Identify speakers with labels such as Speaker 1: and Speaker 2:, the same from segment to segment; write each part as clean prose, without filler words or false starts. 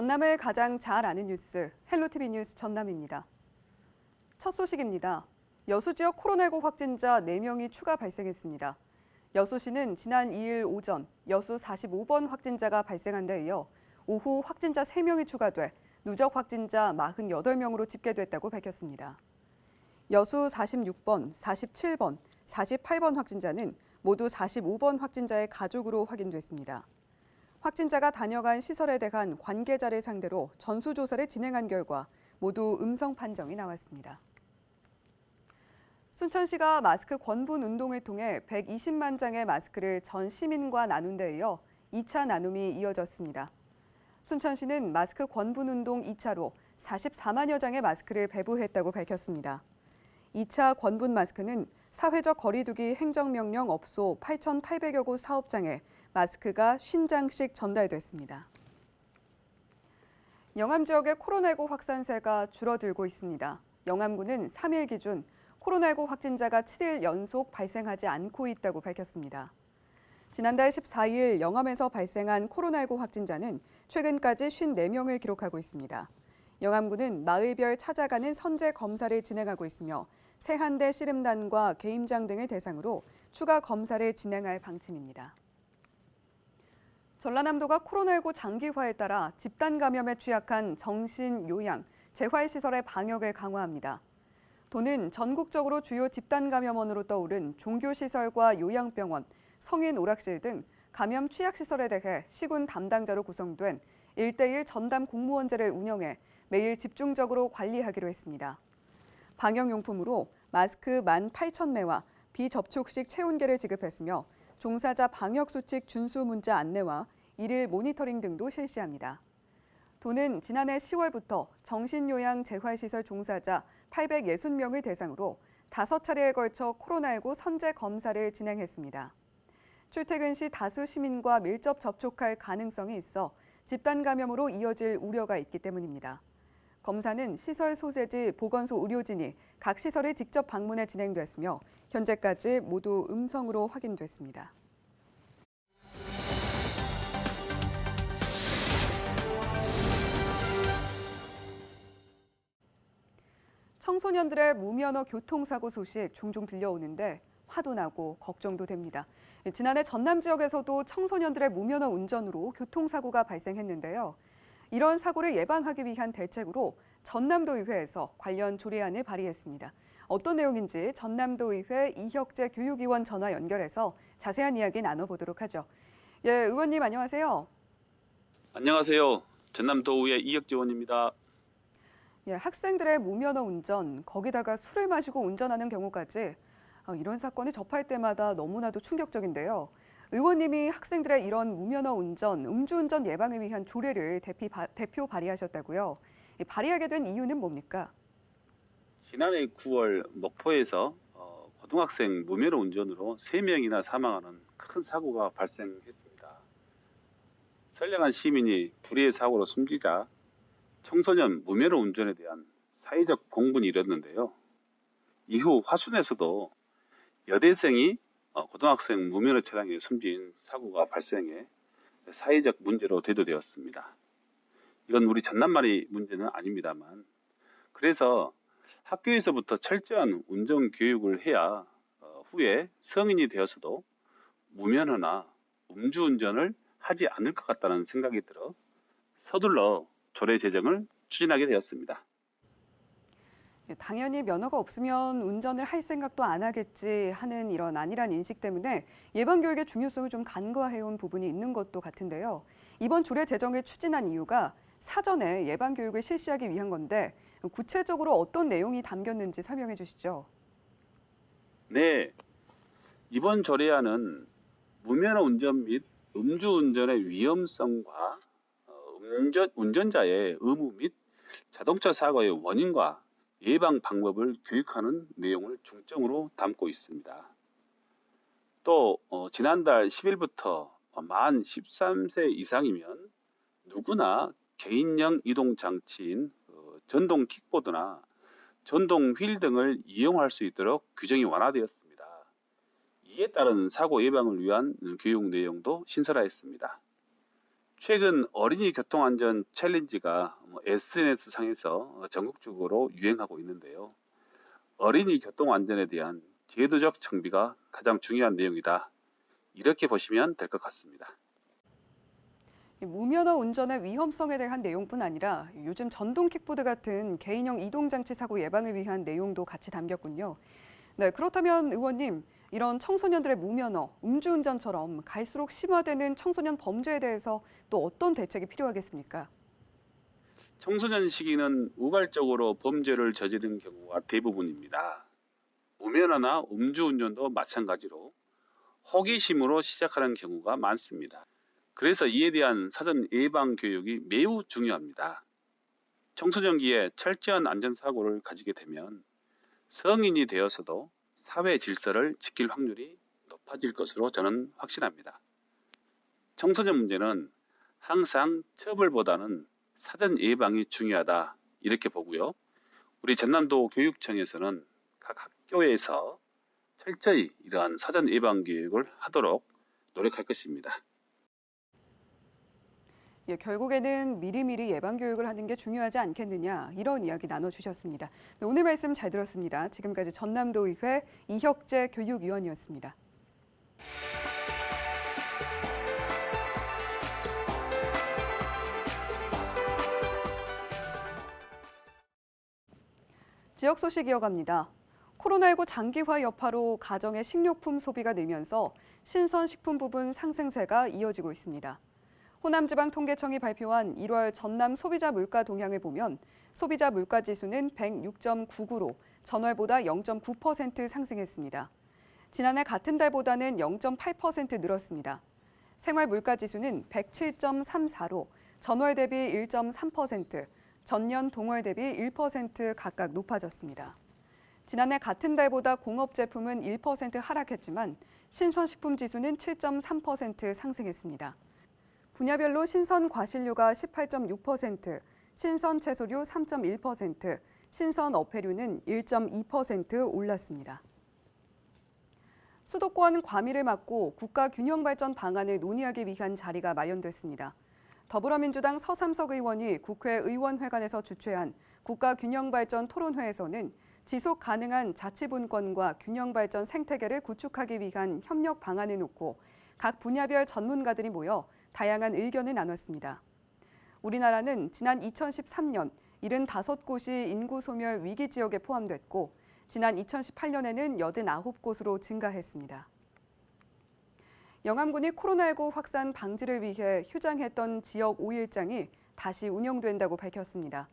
Speaker 1: 전남을 가장 잘 아는 뉴스, 헬로티비 뉴스 전남입니다. 첫 소식입니다. 여수 지역 코로나19 확진자 4명이 추가 발생했습니다. 여수시는 지난 2일 오전 여수 45번 확진자가 발생한 데 이어 오후 확진자 3명이 추가돼 누적 확진자 48명으로 집계됐다고 밝혔습니다. 여수 46번, 47번, 48번 확진자는 모두 45번 확진자의 가족으로 확인됐습니다. 확진자가 다녀간 시설에 대한 관계자를 상대로 전수조사를 진행한 결과 모두 음성 판정이 나왔습니다. 순천시가 마스크 권분 운동을 통해 120만 장의 마스크를 전 시민과 나눈 데 이어 2차 나눔이 이어졌습니다. 순천시는 마스크 권분 운동 2차로 44만여 장의 마스크를 배부했다고 밝혔습니다. 2차 권분 마스크는 사회적 거리두기 행정명령 업소 8,800여 곳 사업장에 마스크가 50장씩 전달됐습니다. 영암 지역의 코로나19 확산세가 줄어들고 있습니다. 영암군은 3일 기준 코로나19 확진자가 7일 연속 발생하지 않고 있다고 밝혔습니다. 지난달 14일 영암에서 발생한 코로나19 확진자는 최근까지 54명을 기록하고 있습니다. 영암군은 마을별 찾아가는 선제 검사를 진행하고 있으며 세한대 씨름단과 개임장 등을 대상으로 추가 검사를 진행할 방침입니다. 전라남도가 코로나19 장기화에 따라 집단 감염에 취약한 정신, 요양, 재활시설의 방역을 강화합니다. 도는 전국적으로 주요 집단 감염원으로 떠오른 종교시설과 요양병원, 성인 오락실 등 감염 취약시설에 대해 시군 담당자로 구성된 1:1 전담 공무원제를 운영해 매일 집중적으로 관리하기로 했습니다. 방역용품으로 마스크 18,000매와 비접촉식 체온계를 지급했으며 종사자 방역수칙 준수 문자 안내와 일일 모니터링 등도 실시합니다. 도는 지난해 10월부터 정신요양 재활시설 종사자 860명을 대상으로 5차례에 걸쳐 코로나19 선제 검사를 진행했습니다. 출퇴근 시 다수 시민과 밀접 접촉할 가능성이 있어 집단 감염으로 이어질 우려가 있기 때문입니다. 검사는 시설 소재지 보건소 의료진이 각 시설을 직접 방문해 진행됐으며 현재까지 모두 음성으로 확인됐습니다. 청소년들의 무면허 교통사고 소식 종종 들려오는데 화도 나고 걱정도 됩니다. 지난해 전남 지역에서도 청소년들의 무면허 운전으로 교통사고가 발생했는데요. 이런 사고를 예방하기 위한 대책으로 전남도의회에서 관련 조례안을 발의했습니다. 어떤 내용인지 전남도의회 이혁재 교육위원 전화 연결해서 자세한 이야기 나눠보도록 하죠. 예, 의원님 안녕하세요.
Speaker 2: 안녕하세요. 전남도의회 이혁재 의원입니다.
Speaker 1: 예, 학생들의 무면허 운전, 거기다가 술을 마시고 운전하는 경우까지 이런 사건을 접할 때마다 너무나도 충격적인데요. 의원님이 학생들의 이런 무면허 운전, 음주운전 예방을 위한 조례를 대표 발의하셨다고요. 발의하게 된 이유는 뭡니까?
Speaker 2: 지난해 9월 목포에서 고등학생 무면허 운전으로 3명이나 사망하는 큰 사고가 발생했습니다. 선량한 시민이 불의의 사고로 숨지자 청소년 무면허 운전에 대한 사회적 공분이 일었는데요. 이후 화순에서도 여대생이 고등학생 무면허 차량에 숨진 사고가 발생해 사회적 문제로 대두되었습니다. 이건 우리 전남만의 문제는 아닙니다만, 그래서 학교에서부터 철저한 운전 교육을 해야 후에 성인이 되어서도 무면허나 음주운전을 하지 않을 것 같다는 생각이 들어 서둘러 조례 제정을 추진하게 되었습니다.
Speaker 1: 당연히 면허가 없으면 운전을 할 생각도 안 하겠지 하는 이런 안일한 인식 때문에 예방교육의 중요성을 좀 간과해온 부분이 있는 것도 같은데요. 이번 조례 제정을 추진한 이유가 사전에 예방교육을 실시하기 위한 건데 구체적으로 어떤 내용이 담겼는지 설명해 주시죠.
Speaker 2: 네, 이번 조례안은 무면허 운전 및 음주운전의 위험성과 운전자의 의무 및 자동차 사고의 원인과 예방 방법을 교육하는 내용을 중점으로 담고 있습니다. 또 지난달 10일부터 만 13세 이상이면 누구나 개인형 이동장치인 전동 킥보드나 전동 휠 등을 이용할 수 있도록 규정이 완화되었습니다. 이에 따른 사고 예방을 위한 교육 내용도 신설하였습니다. 최근 어린이 교통안전 챌린지가 SNS 상에서 전국적으로 유행하고 있는데요. 어린이 교통안전에 대한 제도적 정비가 가장 중요한 내용이다. 이렇게 보시면 될 것 같습니다.
Speaker 1: 무면허 운전의 위험성에 대한 내용뿐 아니라 요즘 전동 킥보드 같은 개인형 이동장치 사고 예방을 위한 내용도 같이 담겼군요. 네, 그렇다면 의원님, 이런 청소년들의 무면허, 음주운전처럼 갈수록 심화되는 청소년 범죄에 대해서 또 어떤 대책이 필요하겠습니까?
Speaker 2: 청소년 시기는 우발적으로 범죄를 저지르는 경우가 대부분입니다. 무면허나 음주운전도 마찬가지로 호기심으로 시작하는 경우가 많습니다. 그래서 이에 대한 사전 예방 교육이 매우 중요합니다. 청소년기에 철저한 안전사고를 가지게 되면 성인이 되어서도 사회 질서를 지킬 확률이 높아질 것으로 저는 확신합니다. 청소년 문제는 항상 처벌보다는 사전 예방이 중요하다 이렇게 보고요. 우리 전남도 교육청에서는 각 학교에서 철저히 이러한 사전 예방 교육을 하도록 노력할 것입니다.
Speaker 1: 예, 결국에는 미리미리 예방 교육을 하는 게 중요하지 않겠느냐 이런 이야기 나눠주셨습니다. 네, 오늘 말씀 잘 들었습니다. 지금까지 전남도의회 이혁재 교육위원이었습니다. 지역 소식 이어갑니다. 코로나19 장기화 여파로 가정의 식료품 소비가 늘면서 신선식품 부분 상승세가 이어지고 있습니다. 호남지방통계청이 발표한 1월 전남 소비자 물가 동향을 보면 소비자 물가 지수는 106.99로 전월보다 0.9% 상승했습니다. 지난해 같은 달보다는 0.8% 늘었습니다. 생활 물가 지수는 107.34로 전월 대비 1.3%, 전년 동월 대비 1% 각각 높아졌습니다. 지난해 같은 달보다 공업 제품은 1% 하락했지만 신선식품 지수는 7.3% 상승했습니다. 분야별로 신선 과실류가 18.6%, 신선 채소류 3.1%, 신선 어패류는 1.2% 올랐습니다. 수도권 과밀을 막고 국가 균형 발전 방안을 논의하기 위한 자리가 마련됐습니다. 더불어민주당 서삼석 의원이 국회 의원회관에서 주최한 국가 균형 발전 토론회에서는 지속 가능한 자치분권과 균형 발전 생태계를 구축하기 위한 협력 방안을 놓고 각 분야별 전문가들이 모여 다양한 의견을 나눴습니다. 우리나라는 지난 2013년 75곳이 인구 소멸 위기 지역에 포함됐고 지난 2018년에는 89곳으로 증가했습니다. 영암군이 코로나19 확산 방지를 위해 휴장했던 지역 5일장이 다시 운영된다고 밝혔습니다.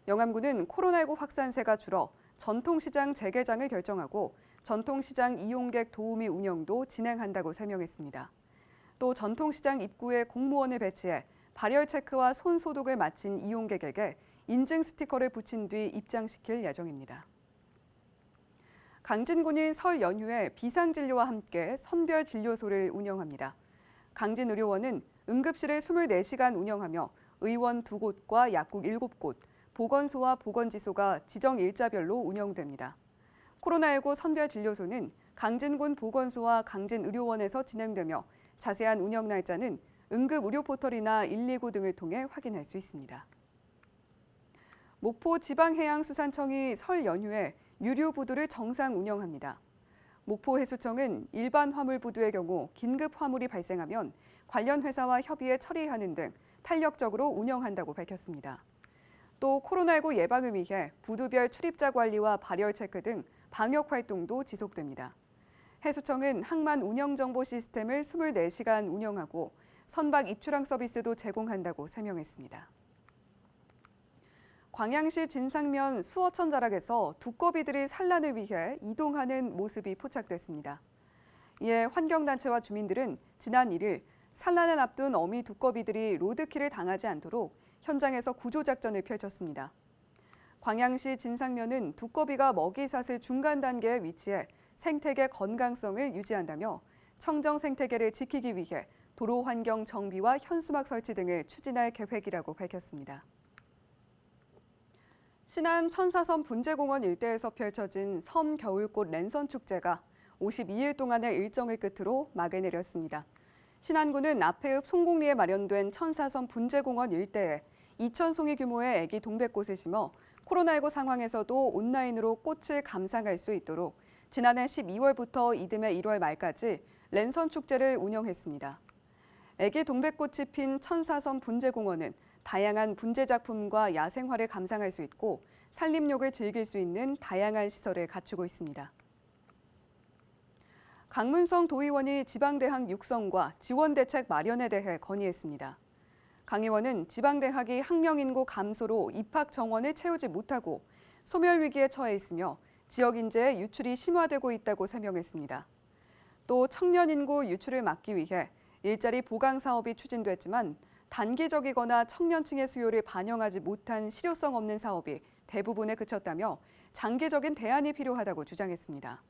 Speaker 1: 영암군은 코로나19 확산세가 줄어 전통시장 재개장을 결정하고 전통시장 이용객 도우미 운영도 진행한다고 설명했습니다. 또 전통시장 입구에 공무원을 배치해 발열 체크와 손 소독을 마친 이용객에게 인증 스티커를 붙인 뒤 입장시킬 예정입니다. 강진군이 설 연휴에 비상진료와 함께 선별진료소를 운영합니다. 강진의료원은 응급실을 24시간 운영하며 의원 2곳과 약국 7곳, 보건소와 보건지소가 지정 일자별로 운영됩니다. 코로나19 선별진료소는 강진군 보건소와 강진의료원에서 진행되며 자세한 운영 날짜는 응급의료포털이나 129 등을 통해 확인할 수 있습니다. 목포 지방해양수산청이 설 연휴에 유류부두를 정상 운영합니다. 목포해수청은 일반 화물부두의 경우 긴급 화물이 발생하면 관련 회사와 협의해 처리하는 등 탄력적으로 운영한다고 밝혔습니다. 또 코로나19 예방을 위해 부두별 출입자 관리와 발열 체크 등 방역 활동도 지속됩니다. 해수청은 항만 운영 정보 시스템을 24시간 운영하고 선박 입출항 서비스도 제공한다고 설명했습니다. 광양시 진상면 수어천 자락에서 두꺼비들이 산란을 위해 이동하는 모습이 포착됐습니다. 이에 환경단체와 주민들은 지난 1일 산란을 앞둔 어미 두꺼비들이 로드킬을 당하지 않도록 현장에서 구조작전을 펼쳤습니다. 광양시 진상면은 두꺼비가 먹이사슬 중간 단계에 위치해 생태계 건강성을 유지한다며 청정 생태계를 지키기 위해 도로 환경 정비와 현수막 설치 등을 추진할 계획이라고 밝혔습니다. 신안 천사섬 분재공원 일대에서 펼쳐진 섬 겨울꽃 랜선 축제가 52일 동안의 일정을 끝으로 막을 내렸습니다. 신안군은 앞해읍 송곡리에 마련된 천사섬 분재공원 일대에 2,000송이 규모의 애기 동백꽃을 심어 코로나19 상황에서도 온라인으로 꽃을 감상할 수 있도록 지난해 12월부터 이듬해 1월 말까지 랜선 축제를 운영했습니다. 애기 동백꽃이 핀 천사섬 분재공원은 다양한 분재 작품과 야생화를 감상할 수 있고 산림욕을 즐길 수 있는 다양한 시설을 갖추고 있습니다. 강문성 도의원이 지방대학 육성과 지원 대책 마련에 대해 건의했습니다. 강 의원은 지방대학이 학령인구 감소로 입학 정원을 채우지 못하고 소멸 위기에 처해 있으며 지역 인재의 유출이 심화되고 있다고 설명했습니다. 또 청년 인구 유출을 막기 위해 일자리 보강 사업이 추진됐지만 단기적이거나 청년층의 수요를 반영하지 못한 실효성 없는 사업이 대부분에 그쳤다며 장기적인 대안이 필요하다고 주장했습니다.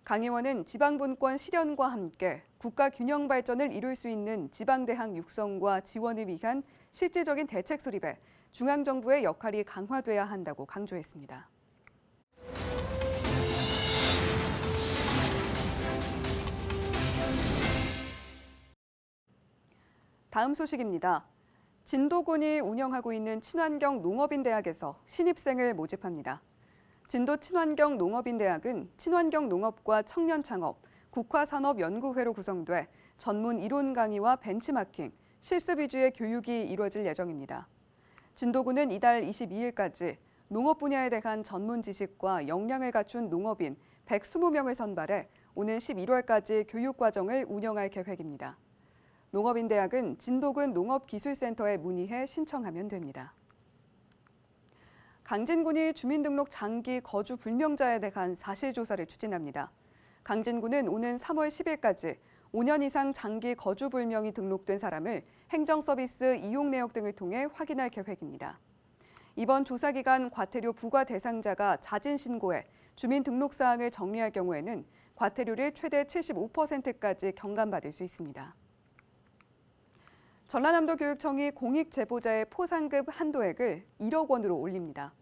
Speaker 1: 강 의원은 지방분권 실현과 함께 국가 균형 발전을 이룰 수 있는 지방대학 육성과 지원을 위한 실질적인 대책 수립에 중앙정부의 역할이 강화돼야 한다고 강조했습니다. 다음 소식입니다. 진도군이 운영하고 있는 친환경 농업인대학에서 신입생을 모집합니다. 진도 친환경 농업인대학은 친환경 농업과 청년 창업, 국화산업연구회로 구성돼 전문 이론 강의와 벤치마킹, 실습 위주의 교육이 이루어질 예정입니다. 진도군은 이달 22일까지 농업 분야에 대한 전문 지식과 역량을 갖춘 농업인 120명을 선발해 오는 11월까지 교육과정을 운영할 계획입니다. 농업인대학은 진도군 농업기술센터에 문의해 신청하면 됩니다. 강진군이 주민등록 장기 거주 불명자에 대한 사실조사를 추진합니다. 강진군은 오는 3월 10일까지 5년 이상 장기 거주 불명이 등록된 사람을 행정서비스 이용 내역 등을 통해 확인할 계획입니다. 이번 조사 기간 과태료 부과 대상자가 자진 신고해 주민등록사항을 정리할 경우에는 과태료를 최대 75%까지 경감받을 수 있습니다. 전라남도 교육청이 공익제보자의 포상급 한도액을 1억 원으로 올립니다.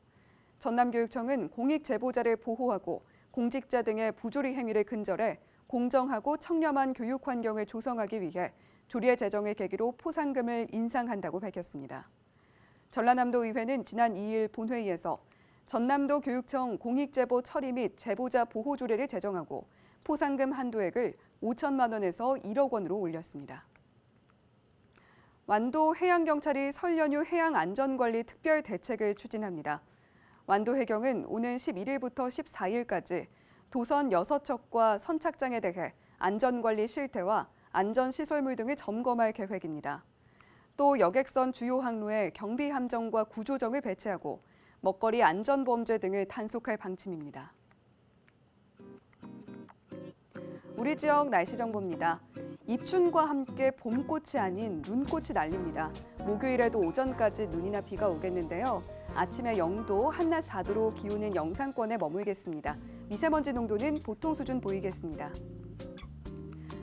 Speaker 1: 전남교육청은 공익제보자를 보호하고 공직자 등의 부조리 행위를 근절해 공정하고 청렴한 교육 환경을 조성하기 위해 조례 제정을 계기로 포상금을 인상한다고 밝혔습니다. 전라남도 의회는 지난 2일 본회의에서 전남도 교육청 공익제보 처리 및 제보자 보호 조례를 제정하고 포상금 한도액을 5천만 원에서 1억 원으로 올렸습니다. 완도 해양경찰이 설 연휴 해양안전관리 특별 대책을 추진합니다. 완도해경은 오는 11일부터 14일까지 도선 6척과 선착장에 대해 안전관리 실태와 안전시설물 등을 점검할 계획입니다. 또 여객선 주요 항로에 경비함정과 구조정을 배치하고 먹거리 안전범죄 등을 단속할 방침입니다. 우리 지역 날씨 정보입니다. 입춘과 함께 봄꽃이 아닌 눈꽃이 날립니다. 목요일에도 오전까지 눈이나 비가 오겠는데요. 아침에 0도, 한낮 4도로 기온은 영상권에 머물겠습니다. 미세먼지 농도는 보통 수준 보이겠습니다.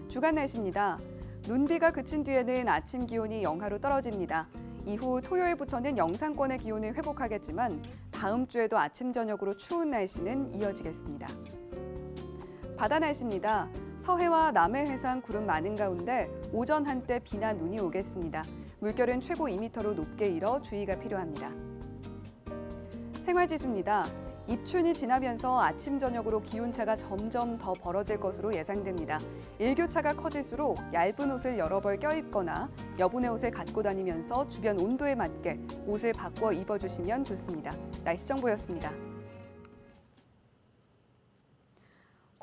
Speaker 1: 주간 날씨입니다. 눈비가 그친 뒤에는 아침 기온이 영하로 떨어집니다. 이후 토요일부터는 영상권의 기온을 회복하겠지만 다음 주에도 아침 저녁으로 추운 날씨는 이어지겠습니다. 바다 날씨입니다. 서해와 남해 해상 구름 많은 가운데 오전 한때 비나 눈이 오겠습니다. 물결은 최고 2m로 높게 일어 주의가 필요합니다. 생활지수입니다. 입춘이 지나면서 아침 저녁으로 기온차가 점점 더 벌어질 것으로 예상됩니다. 일교차가 커질수록 얇은 옷을 여러 벌 껴입거나 여분의 옷을 갖고 다니면서 주변 온도에 맞게 옷을 바꿔 입어주시면 좋습니다. 날씨 정보였습니다.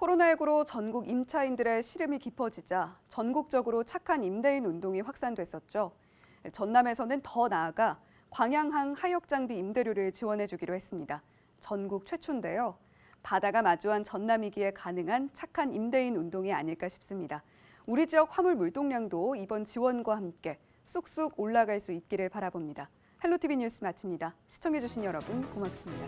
Speaker 1: 코로나19로 전국 임차인들의 시름이 깊어지자 전국적으로 착한 임대인 운동이 확산됐었죠. 전남에서는 더 나아가 광양항 하역장비 임대료를 지원해주기로 했습니다. 전국 최초인데요. 바다가 마주한 전남이기에 가능한 착한 임대인 운동이 아닐까 싶습니다. 우리 지역 화물 물동량도 이번 지원과 함께 쑥쑥 올라갈 수 있기를 바라봅니다. 헬로티비 뉴스 마칩니다. 시청해주신 여러분 고맙습니다.